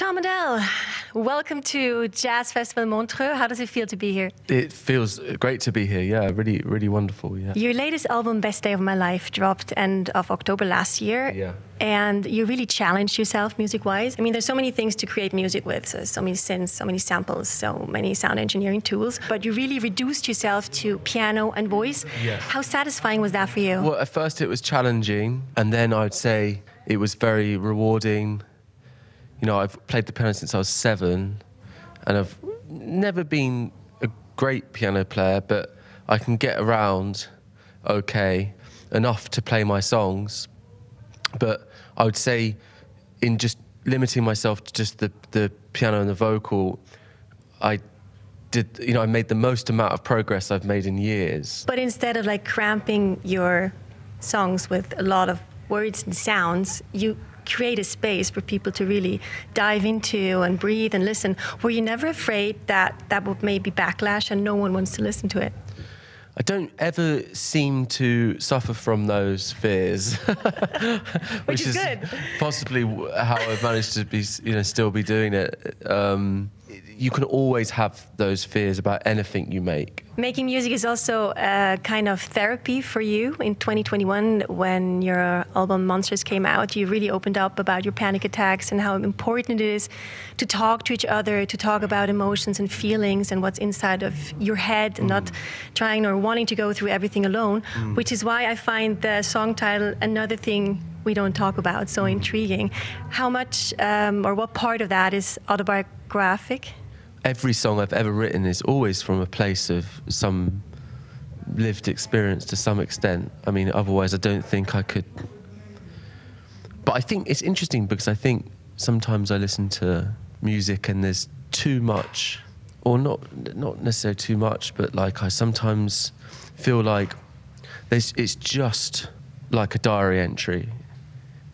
Tom Odell, welcome to Jazz Festival Montreux. How does it feel to be here? It feels great to be here, yeah, really, really wonderful, yeah. Your latest album, Best Day of My Life, dropped end of October last year. Yeah. And you really challenged yourself music-wise. I mean, there's so many things to create music with, so many synths, so many samples, so many sound engineering tools, but you really reduced yourself to piano and voice. Yeah. How satisfying was that for you? Well, at first it was challenging, and then I'd say it was very rewarding. You know, I've played the piano since I was 7, and I've never been a great piano player, but I can get around okay, enough to play my songs. But I would say in just limiting myself to just the piano and the vocal, I made the most amount of progress I've made in years. But instead of like cramping your songs with a lot of words and sounds, you create a space for people to really dive into and breathe and listen. Were you never afraid that that would maybe backlash and no one wants to listen to it? I don't ever seem to suffer from those fears, which is good. Possibly how I've managed to be, still be doing it. You can always have those fears about anything you make. Making music is also a kind of therapy for you. In 2021, when your album Montreux came out, you really opened up about your panic attacks and how important it is to talk to each other, to talk about emotions and feelings and what's inside of your head, and not trying or wanting to go through everything alone, which is why I find the song title, Another Thing We Don't Talk About, so intriguing. How much or what part of that is autobiographic? Every song I've ever written is always from a place of some lived experience to some extent. I mean, otherwise I don't think I could. But I think it's interesting because I think sometimes I listen to music and there's too much, or not necessarily too much, but like I sometimes feel like it's just like a diary entry.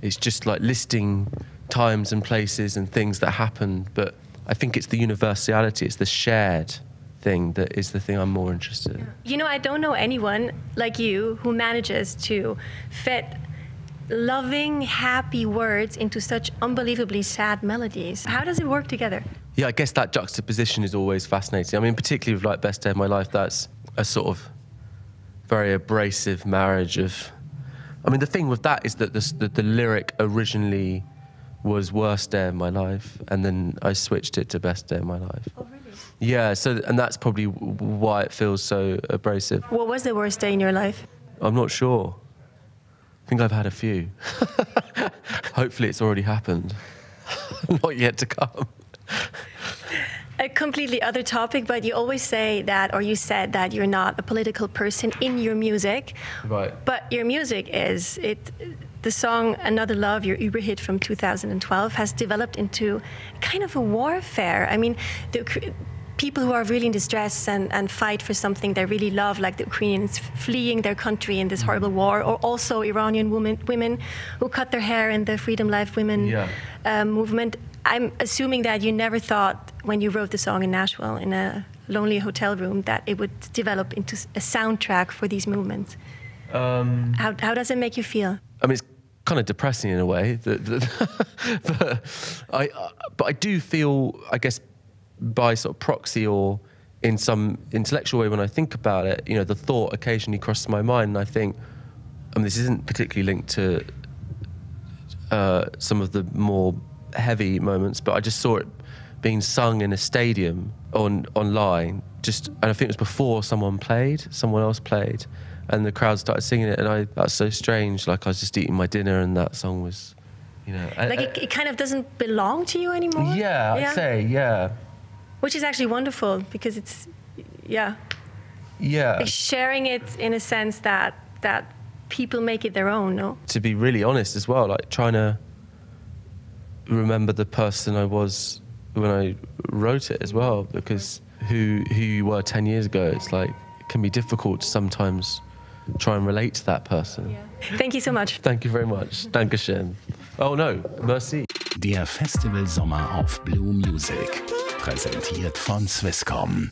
It's just like listing times and places and things that happened, but I think it's the universality, it's the shared thing that is the thing I'm more interested in. You know, I don't know anyone like you who manages to fit loving, happy words into such unbelievably sad melodies. How does it work together? Yeah, I guess that juxtaposition is always fascinating. I mean, particularly with like Best Day of My Life, that's a sort of very abrasive marriage of... I mean, the thing with that is that the lyric originally was Worst Day of My Life, and then I switched it to Best Day of My Life. Oh, really? Yeah, and that's probably why it feels so abrasive. What was the worst day in your life? I'm not sure. I think I've had a few. Hopefully it's already happened. Not yet to come. A completely other topic, but you always say that, or you said that you're not a political person in your music. Right. But your music is. The song Another Love, your Über hit from 2012, has developed into kind of a warfare. I mean, the people who are really in distress and fight for something they really love, like the Ukrainians fleeing their country in this horrible war, or also Iranian women who cut their hair in the Freedom Life Women movement. I'm assuming that you never thought when you wrote the song in Nashville in a lonely hotel room that it would develop into a soundtrack for these movements. How does it make you feel? I mean, it's kind of depressing in a way, but I do feel, I guess, by sort of proxy or in some intellectual way when I think about it, the thought occasionally crosses my mind, and I think, this isn't particularly linked to some of the more heavy moments, but I just saw it being sung in a stadium online, and I think it was before someone else played, and the crowd started singing it, and that's so strange. Like I was just eating my dinner, and that song was, like it kind of doesn't belong to you anymore. Yeah, I'd say, yeah. Which is actually wonderful because it's, like sharing it in a sense that people make it their own. No. To be really honest as well, like trying to remember the person I was when I wrote it as well, because who you were 10 years ago, it's like it can be difficult to sometimes try and relate to that person. Yeah. Thank you so much. Thank you very much. Dankeschön. Oh no, merci. Der Festivalsommer auf Blue Music. Präsentiert von Swisscom.